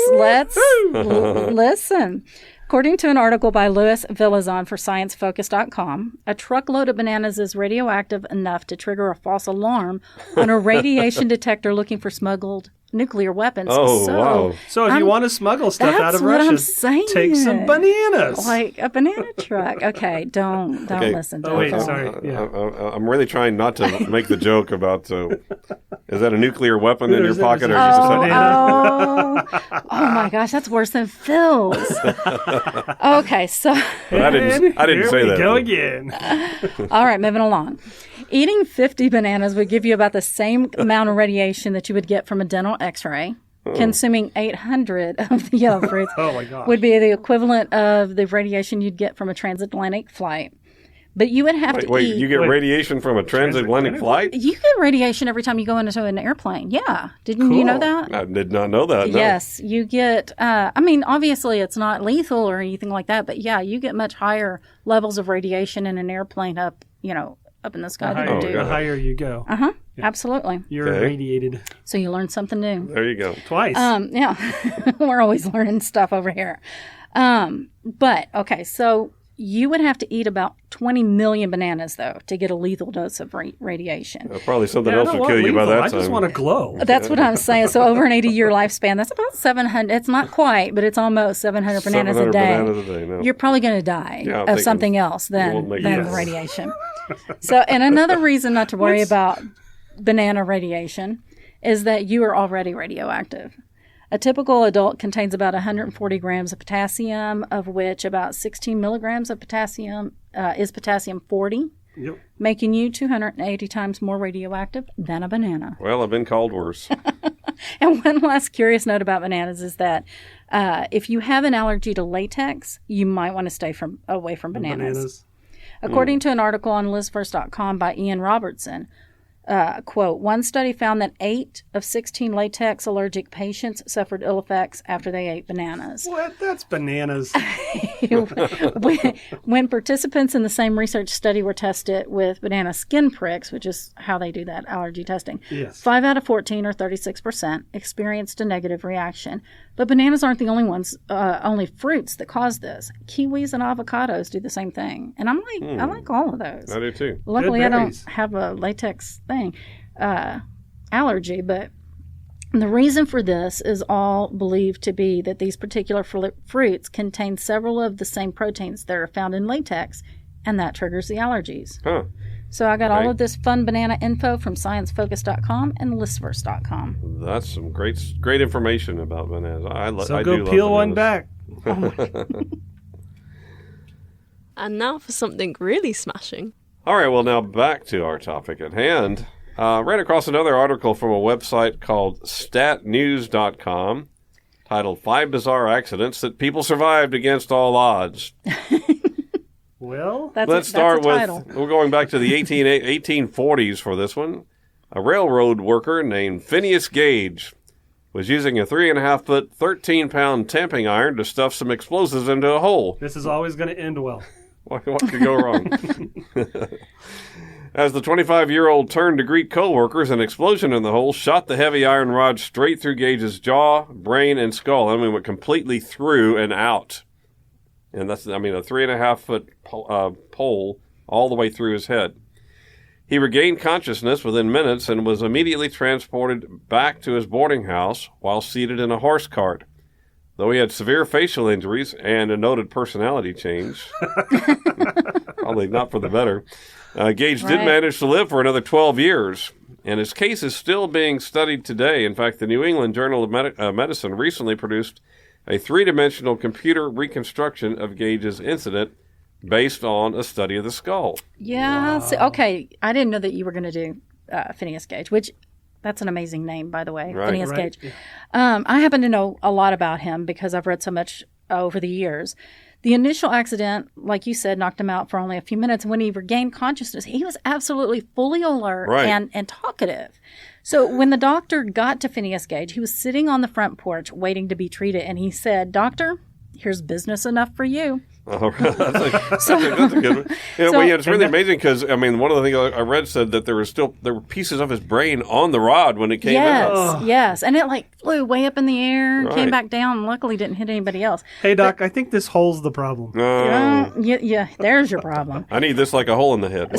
listen. According to an article by Louis Villazon for ScienceFocus.com, a truckload of bananas is radioactive enough to trigger a false alarm on a radiation detector looking for smuggled nuclear weapons. Oh, wow. So if you want to smuggle stuff out of Russia, take some bananas. Like a banana truck. Okay, don't listen. Oh, wait, sorry. Yeah. I'm really trying not to make the joke about, is that a nuclear weapon in your pocket or just a banana? Oh my gosh, that's worse than Phil's. Okay, so. But I didn't say that. Here we go again. All right, moving along. Eating 50 bananas would give you about the same amount of radiation that you would get from a dental x-ray. Consuming 800 of the yellow fruits would be the equivalent of the radiation you'd get from a transatlantic flight. But you would have to eat... you get radiation from a transatlantic flight? You get radiation every time you go into an airplane. Yeah. Didn't you know that? I did not know that, no. Yes. You get... obviously it's not lethal or anything like that, but yeah, you get much higher levels of radiation in an airplane up in the sky than you do. The higher you go. Uh-huh. Yeah. Absolutely. You're irradiated. So you learn something new. There you go. Twice. Yeah. We're always learning stuff over here. But, okay, so you would have to eat about 20 million bananas, though, to get a lethal dose of radiation. Probably something else would kill you by that time. I just want to glow. That's what I'm saying. So over an 80-year lifespan, that's about 700. It's not quite, but it's almost 700 bananas a day. No. You're probably going to die of something else than the radiation. So, and another reason not to worry about banana radiation is that you are already radioactive. A typical adult contains about 140 grams of potassium, of which about 16 milligrams of potassium is potassium-40, making you 280 times more radioactive than a banana. Well, I've been called worse. And one last curious note about bananas is that if you have an allergy to latex, you might want to stay away from bananas. According to an article on listverse.com by Ian Robertson, quote, one study found that 8 of 16 latex allergic patients suffered ill effects after they ate bananas. What? That's bananas. When participants in the same research study were tested with banana skin pricks, which is how they do that allergy testing, 5 out of 14, or 36%, experienced a negative reaction. But bananas aren't the only fruits that cause this. Kiwis and avocados do the same thing. And I'm like, I like all of those. I do too. Luckily, I don't have a latex allergy, but the reason for this is all believed to be that these particular fruits contain several of the same proteins that are found in latex, and that triggers the allergies. Huh. So I got all of this fun banana info from ScienceFocus.com and Listverse.com. That's some great information about bananas. I go do peel love one back. And now for something really smashing. All right, well, now back to our topic at hand. Ran across another article from a website called statnews.com titled 5 Bizarre Accidents That People Survived Against All Odds. Well, let's start with, we're going back to the 1840s for this one. A railroad worker named Phineas Gage was using a 3.5-foot, 13-pound tamping iron to stuff some explosives into a hole. This is always going to end well. What could go wrong? As the 25-year-old turned to greet co-workers, an explosion in the hole shot the heavy iron rod straight through Gage's jaw, brain, and skull. I mean, went completely through and out. And that's, a 3.5-foot pole all the way through his head. He regained consciousness within minutes and was immediately transported back to his boarding house while seated in a horse cart. Though he had severe facial injuries and a noted personality change, probably not for the better, Gage did manage to live for another 12 years, and his case is still being studied today. In fact, the New England Journal of Medicine recently produced a 3-dimensional computer reconstruction of Gage's incident based on a study of the skull. Yeah. Wow. So, okay. I didn't know that you were going to do Phineas Gage, which that's an amazing name, by the way. Right. Phineas Gage. Yeah. I happen to know a lot about him because I've read so much over the years. The initial accident, like you said, knocked him out for only a few minutes. When he regained consciousness, he was absolutely fully alert and talkative. So when the doctor got to Phineas Gage, he was sitting on the front porch waiting to be treated, and he said, "Doctor, here's business enough for you." Oh, that's a good one. It's really amazing because, I mean, one of the things I read said that there were pieces of his brain on the rod when it came out. Yes. And it flew way up in the air, came back down, and luckily didn't hit anybody else. Hey, Doc, I think this hole's the problem. Yeah, there's your problem. I need this like a hole in the head.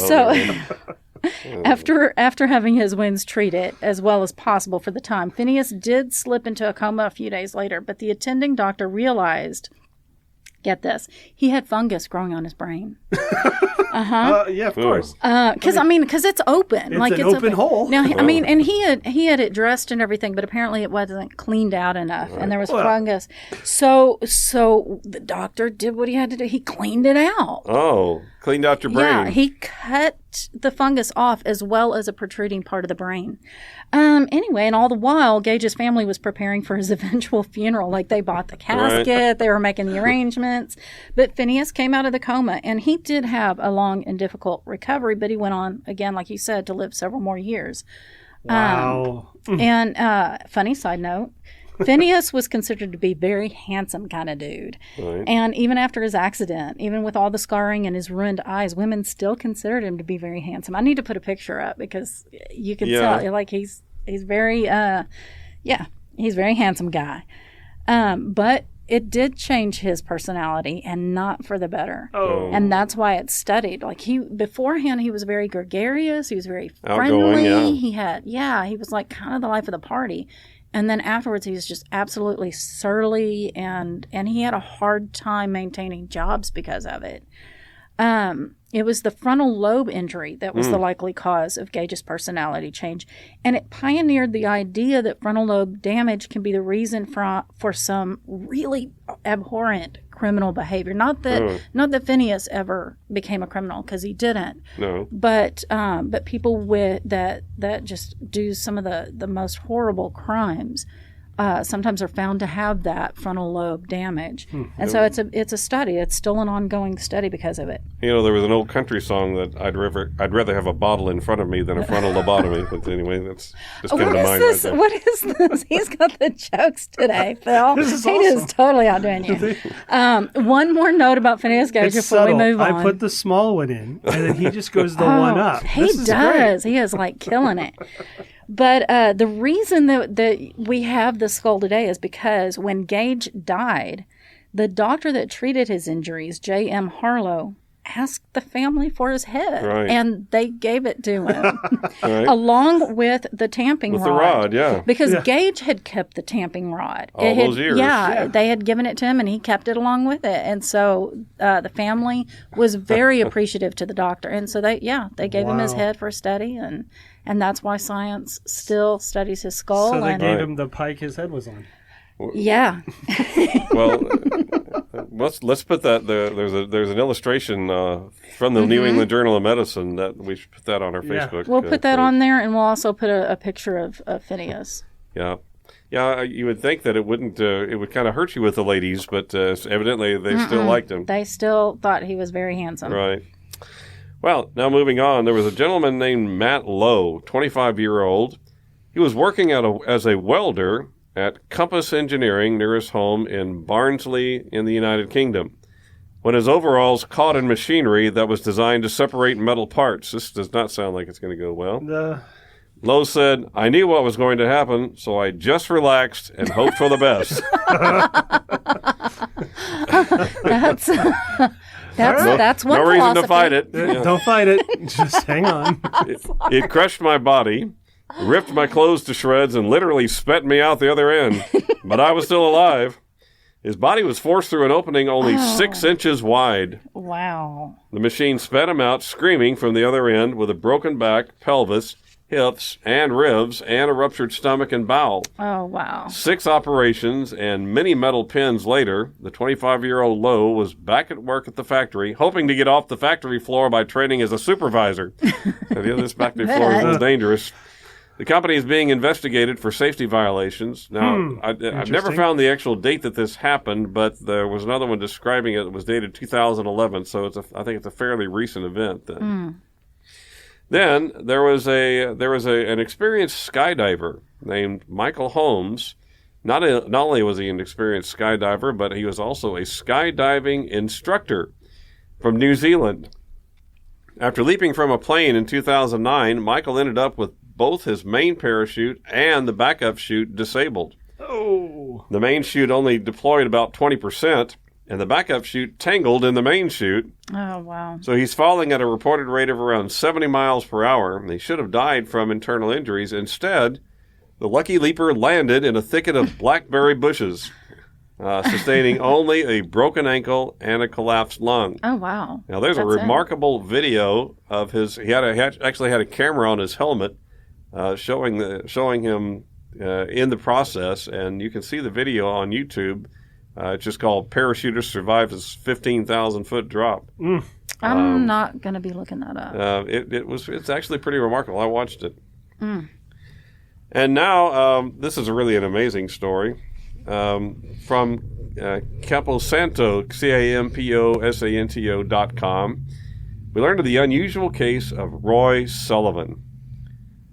After having his wounds treated as well as possible for the time, Phineas did slip into a coma a few days later, but the attending doctor realized, get this, he had fungus growing on his brain. Yeah, of course. Because it's open. It's an open hole. Now, and he had it dressed and everything, but apparently it wasn't cleaned out enough, and there was fungus. So the doctor did what he had to do. He cleaned it out. Oh, cleaned out your brain. Yeah, he cut the fungus off as well as a protruding part of the brain. Anyway, and all the while, Gage's family was preparing for his eventual funeral. They bought the casket, they were making the arrangements. But Phineas came out of the coma, and he did have a long and difficult recovery, but he went on, again, like you said, to live several more years. Wow. And funny side note, Phineas was considered to be a very handsome kind of dude. Right. And even after his accident, even with all the scarring and his ruined eyes, women still considered him to be very handsome. I need to put a picture up because you can tell, he's very, he's a very handsome guy. But it did change his personality, and not for the better. Oh. And that's why it's studied. Beforehand, he was very gregarious. He was very outgoing, friendly. He was kind of the life of the party. And then afterwards, he was just absolutely surly, and he had a hard time maintaining jobs because of it. It was the frontal lobe injury that was the likely cause of Gage's personality change. And it pioneered the idea that frontal lobe damage can be the reason for some really abhorrent criminal behavior. Not that Phineas ever became a criminal, because he didn't. No. But people that just do some of the most horrible crimes sometimes are found to have that frontal lobe damage. And so it's a study. It's still an ongoing study because of it. There was an old country song that I'd rather have a bottle in front of me than a frontal lobotomy. But anyway, that's just came to mind. Right there. What is this? He's got the jokes today, Phil. This is He awesome. is totally outdoing you. One more note about Phineas Gage It's before we subtle. move on. I put the small one in, and then he just goes the one up. He This is does. great. He is killing it. But the reason that we have this skull today is because when Gage died, the doctor that treated his injuries, J.M. Harlow, asked the family for his head, Right. and they gave it to him, Right. along with the tamping With rod. the rod, yeah. Because Gage had kept the tamping rod. All those years. Yeah, they had given it to him, and he kept it along with it. And so the family was very appreciative to the doctor. And so they gave him his Wow. head for a study, and that's why science still studies his skull. So they and gave him the pike his head was on. yeah, Well, let's put that there. There's an illustration from the New England Journal of Medicine that we should put that on our Yeah. Facebook. we'll put that page. on there, and we'll also put a picture of Phineas. Yeah. Yeah, you would think that it wouldn't. It would kind of hurt you with the ladies, but evidently they still liked him. They still thought he was very handsome. Right. Well, now moving on, there was a gentleman named Matt Lowe, 25-year-old. He was working as a welder at Compass Engineering near his home in Barnsley in the United Kingdom. When his overalls caught in machinery that was designed to separate metal parts, this does not sound like it's going to go well. Lowe said, "I knew what was going to happen, so I just relaxed and hoped for the best." That's one No reason to philosophy. fight it. Don't fight it. Just hang on. It crushed my body, ripped my clothes to shreds, and literally spat me out the other end. But I was still alive. His body was forced through an opening only 6 inches wide. Wow. The machine spat him out, screaming from the other end with a broken back, pelvis, hips, and ribs, and a ruptured stomach and bowel. Oh, wow. 6 operations and many metal pins later, the 25-year-old Lowe was back at work at the factory, hoping to get off the factory floor by training as a supervisor. This factory floor is a little dangerous. The company is being investigated for safety violations. Now, I've never found the actual date that this happened, but there was another one describing it that was dated 2011, so I think it's a fairly recent event then. Then there was an experienced skydiver named Michael Holmes. Not only was he an experienced skydiver, but he was also a skydiving instructor from New Zealand. After leaping from a plane in 2009, Michael ended up with both his main parachute and the backup chute disabled. Oh. The main chute only deployed about 20%, and the backup chute tangled in the main chute. Oh, wow. So he's falling at a reported rate of around 70 miles per hour. He should have died from internal injuries. Instead, the lucky leaper landed in a thicket of blackberry bushes, sustaining only a broken ankle and a collapsed lung. Oh, wow. Now, there's a remarkable video of his. He actually had a camera on his helmet, showing him in the process, and you can see the video on YouTube. It's just called "Parachuter Survives His 15,000-Foot Drop." I'm not going to be looking that up. It's actually pretty remarkable. I watched it. And now this is really an amazing story from Camposanto, CAMPOSANTO.com. We learned of the unusual case of Roy Sullivan.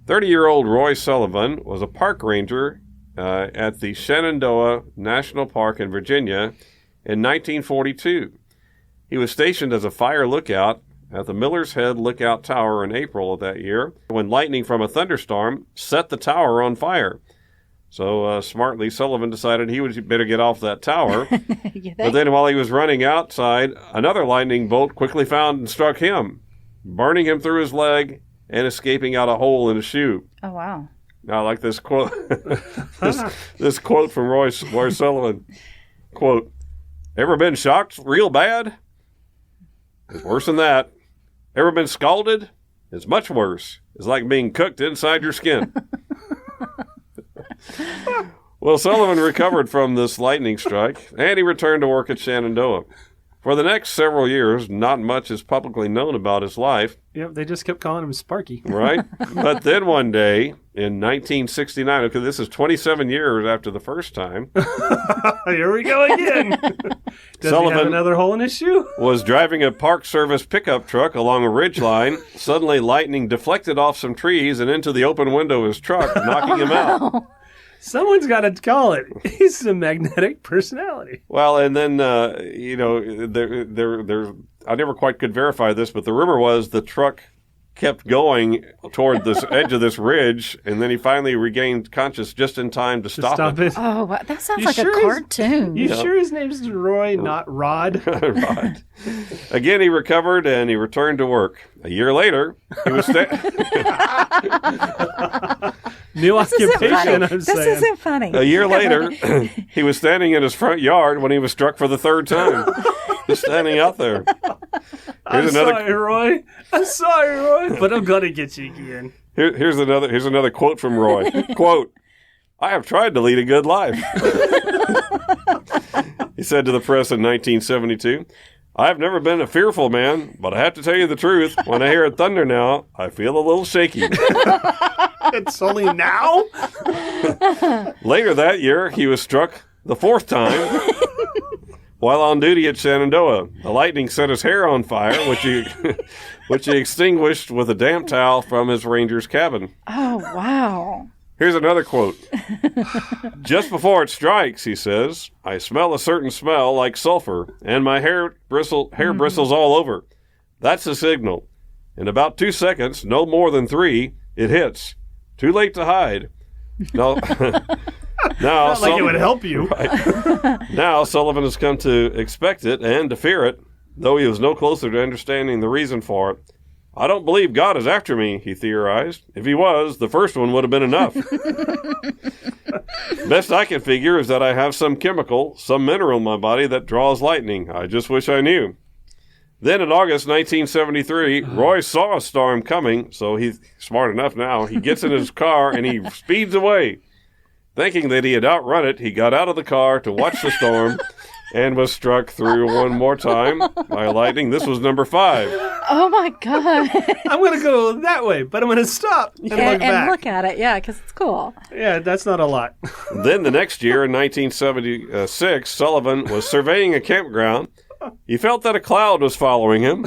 30-year-old Roy Sullivan was a park ranger at the Shenandoah National Park in Virginia in 1942. He was stationed as a fire lookout at the Miller's Head Lookout Tower in April of that year when lightning from a thunderstorm set the tower on fire. So smartly, Sullivan decided he would better get off that tower. But then while he was running outside, another lightning bolt quickly found and struck him, burning him through his leg and escaping out a hole in his shoe. Oh, wow. Now, I like this quote. this quote from Roy Sullivan. Quote, "Ever been shocked real bad? It's worse than that. Ever been scalded? It's much worse. It's like being cooked inside your skin." Well, Sullivan recovered from this lightning strike, and he returned to work at Shenandoah. For the next several years, not much is publicly known about his life. Yep, they just kept calling him Sparky. Right? But then one day, in 1969, okay, this is 27 years after the first time. Here we go again. Does Sullivan he have another hole in his shoe? Was driving a Park Service pickup truck along a ridge line. Suddenly, lightning deflected off some trees and into the open window of his truck, knocking him out. Someone's got to call it. He's a magnetic personality. Well, and then, there. I never quite could verify this, but the rumor was the truck kept going toward this edge of this ridge, and then he finally regained conscious just in time to stop it. Oh, wow. That sounds like a cartoon. You sure his name's Roy, not Rod? Rod. Again, he recovered, and he returned to work. A year later, he was new occupation, I'm saying. This isn't funny. A year later, he was standing in his front yard when he was struck for the third time. Just standing out there. Sorry, Roy. I'm sorry, Roy. But I'm going to get you again. Here's another quote from Roy. Quote, "I have tried to lead a good life." He said to the press in 1972, "I've never been a fearful man, but I have to tell you the truth. When I hear thunder now, I feel a little shaky." It's only now? Later that year, he was struck the fourth time while on duty at Shenandoah. The lightning set his hair on fire, which he extinguished with a damp towel from his ranger's cabin. Oh, wow. Here's another quote. "Just before it strikes," he says, "I smell a certain smell like sulfur, and my hair bristles all over. That's the signal. In about 2 seconds, no more than 3, it hits. Too late to hide." No. Now, not like it would help you. Right. Now, Sullivan has come to expect it and to fear it, though he was no closer to understanding the reason for it. "I don't believe God is after me," he theorized. "If he was, the first one would have been enough. Best I can figure is that I have some chemical, some mineral in my body that draws lightning. I just wish I knew." Then in August 1973, Roy saw a storm coming, so he's smart enough now. He gets in his car and he speeds away. Thinking that he had outrun it, he got out of the car to watch the storm and was struck through one more time by lightning. This was number 5. Oh, my God. I'm going to go that way, but I'm going to stop and look back. And look at it, yeah, because it's cool. Yeah, that's not a lot. Then the next year, in 1976, Sullivan was surveying a campground. He felt that a cloud was following him.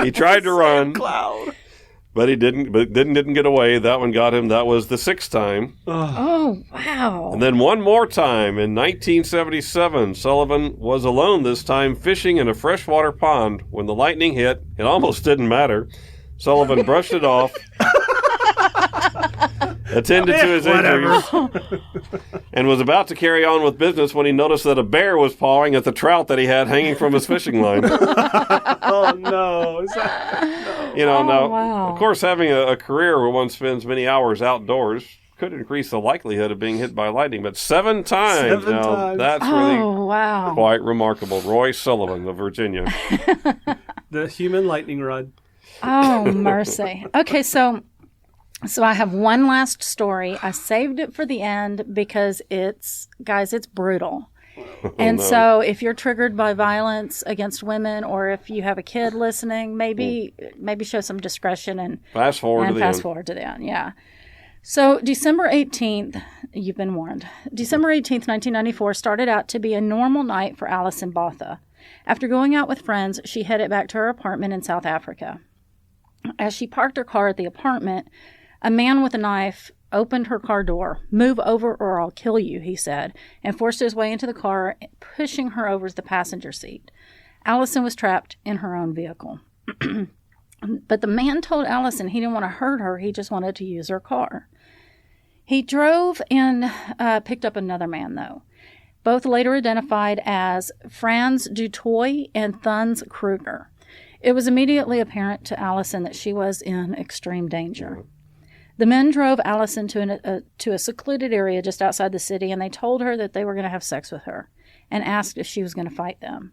He tried to run, Cloud. but he didn't. But didn't get away. That one got him. That was the sixth time. Oh, wow. And then one more time in 1977, Sullivan was alone this time fishing in a freshwater pond. When the lightning hit, it almost didn't matter. Sullivan brushed it off, attended to his injuries, and was about to carry on with business when he noticed that a bear was pawing at the trout that he had hanging from his fishing line. Oh, no. Is that... No. You know, now, wow. of course, having a career where one spends many hours outdoors could increase the likelihood of being hit by lightning, but 7 times. Seven Now, times. that's Oh, really wow. quite remarkable. Roy Sullivan of Virginia. The human lightning rod. Oh, mercy. Okay, so I have one last story. I saved it for the end because it's brutal. And so if you're triggered by violence against women, or if you have a kid listening, maybe show some discretion and Fast forward to the end. Yeah. So December 18th, you've been warned. December 18th, 1994 started out to be a normal night for Alison Botha. After going out with friends, she headed back to her apartment in South Africa. As she parked her car at the apartment, a man with a knife opened her car door. "Move over or I'll kill you," he said, and forced his way into the car, pushing her over the passenger seat. Alison was trapped in her own vehicle. But the man told Alison he didn't want to hurt her, he just wanted to use her car. He drove and picked up another man, though. Both later identified as Franz Dutoy and Thuns Kruger. It was immediately apparent to Alison that she was in extreme danger. The men drove Alison to a secluded area just outside the city, and they told her that they were going to have sex with her and asked if she was going to fight them.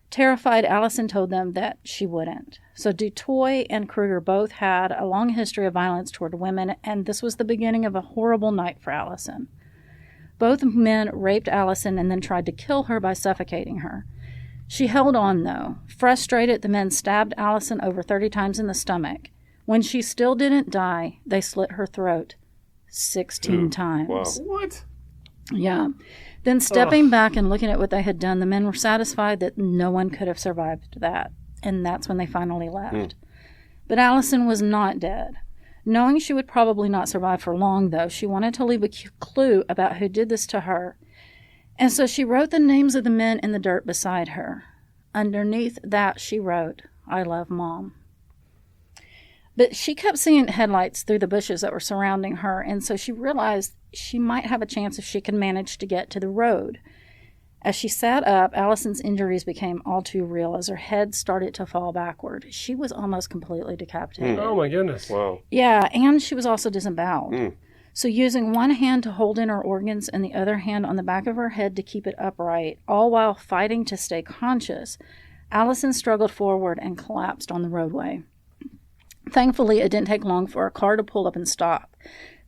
Terrified, Alison told them that she wouldn't. So Dutoy and Kruger both had a long history of violence toward women, and this was the beginning of a horrible night for Alison. Both men raped Alison and then tried to kill her by suffocating her. She held on, though. Frustrated, the men stabbed Alison over 30 times in the stomach. When she still didn't die, they slit her throat 16 times. Wow. What? Yeah. Then stepping back and looking at what they had done, the men were satisfied that no one could have survived that. And that's when they finally left. But Alison was not dead. Knowing she would probably not survive for long, though, she wanted to leave a clue about who did this to her. And so she wrote the names of the men in the dirt beside her. Underneath that, she wrote, "I love Mom." But she kept seeing headlights through the bushes that were surrounding her, and so she realized she might have a chance if she could manage to get to the road. As she sat up, Alison's injuries became all too real as her head started to fall backward. She was almost completely decapitated. Oh, my goodness. Wow. Yeah, and she was also disemboweled. So using one hand to hold in her organs and the other hand on the back of her head to keep it upright, all while fighting to stay conscious, Alison struggled forward and collapsed on the roadway. Thankfully, it didn't take long for a car to pull up and stop.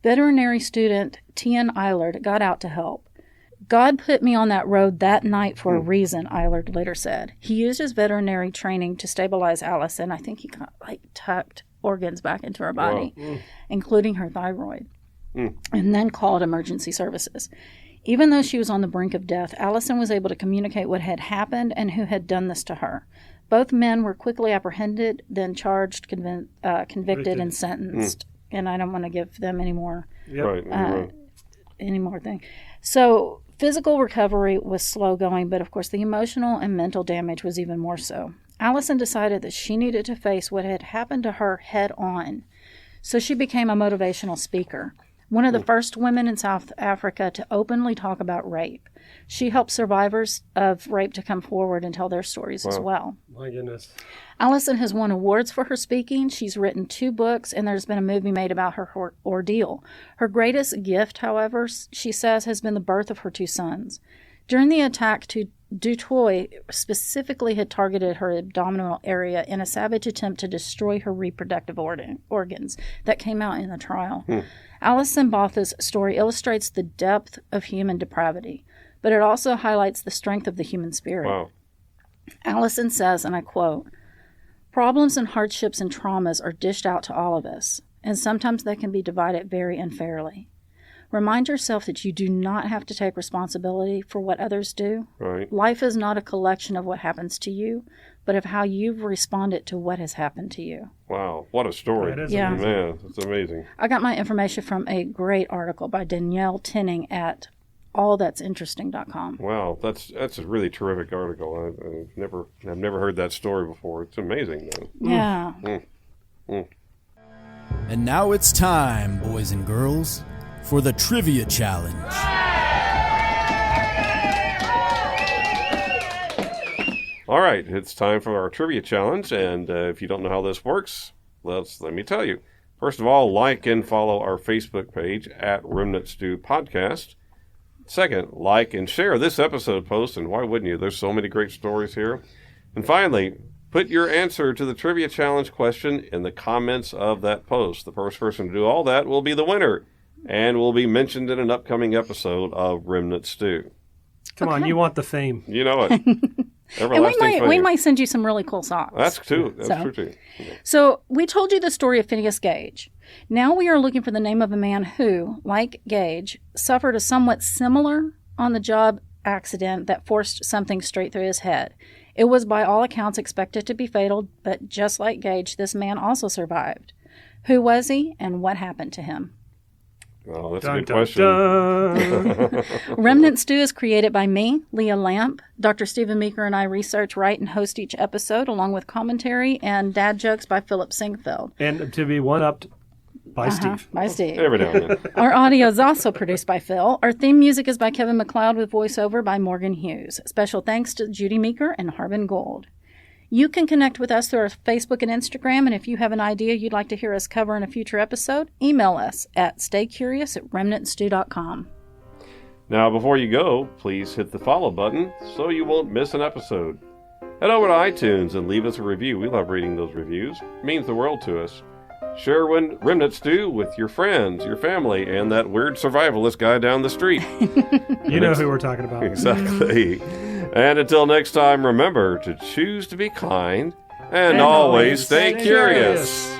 Veterinary student Tian Eilert got out to help. "God put me on that road that night for a reason," Eilert later said. He used his veterinary training to stabilize Alison. I think he tucked organs back into her body, including her thyroid, and then called emergency services. Even though she was on the brink of death, Alison was able to communicate what had happened and who had done this to her. Both men were quickly apprehended, then charged, convicted, and sentenced. And I don't want to give them any more, any more thing. So physical recovery was slow going, but of course the emotional and mental damage was even more so. Alison decided that she needed to face what had happened to her head on. So she became a motivational speaker, one of the first women in South Africa to openly talk about rape. She helped survivors of rape to come forward and tell their stories as well. My goodness. Alison has won awards for her speaking. She's written 2 books, and there's been a movie made about her ordeal. Her greatest gift, however, she says, has been the birth of her 2 sons. During the attack, Dutoy specifically had targeted her abdominal area in a savage attempt to destroy her reproductive organs that came out in the trial. Alison Botha's story illustrates the depth of human depravity, but it also highlights the strength of the human spirit. Wow. Alison says, and I quote, "Problems and hardships and traumas are dished out to all of us, and sometimes they can be divided very unfairly. Remind yourself that you do not have to take responsibility for what others do. Right. Life is not a collection of what happens to you, but of how you've responded to what has happened to you. Wow, what a story. That is Yeah. amazing. Man, it's amazing. I got my information from a great article by Danielle Tinning at allthat'sinteresting.com. Wow, that's a really terrific article. I've never heard that story before. It's amazing, though. Yeah. And now it's time, boys and girls, for the Trivia Challenge. All right, it's time for our trivia challenge, and if you don't know how this works, let me tell you. First of all, like and follow our Facebook page at Remnant Stew Podcast. Second, like and share this episode post, and why wouldn't you? There's so many great stories here. And finally, put your answer to the trivia challenge question in the comments of that post. The first person to do all that will be the winner, and will be mentioned in an upcoming episode of Remnant Stew. Come on, you want the fame. You know it. And Everlasting we fame. might send you some really cool socks. That's true. That's true, too. So we told you the story of Phineas Gage. Now we are looking for the name of a man who, like Gage, suffered a somewhat similar on-the-job accident that forced something straight through his head. It was by all accounts expected to be fatal, but just like Gage, this man also survived. Who was he, and what happened to him? Oh, that's Dun, a good dun, question. dun. Remnant Stew is created by me, Leah Lamp. Dr. Stephen Meeker and I research, write, and host each episode, along with commentary and dad jokes by Philip Sinquefield. And to be one-upped by Steve. By Steve. Every now and then. Our audio is also produced by Phil. Our theme music is by Kevin MacLeod with voiceover by Morgan Hughes. Special thanks to Judy Meeker and Harbin Gold. You can connect with us through our Facebook and Instagram, and if you have an idea you'd like to hear us cover in a future episode, email us at staycurious@remnantstew.com. Now, before you go, please hit the follow button so you won't miss an episode. Head over to iTunes and leave us a review. We love reading those reviews. It means the world to us. Share Remnant Stew with your friends, your family, and that weird survivalist guy down the street. You know who we're talking about. Exactly. And until next time, remember to choose to be kind and always stay curious.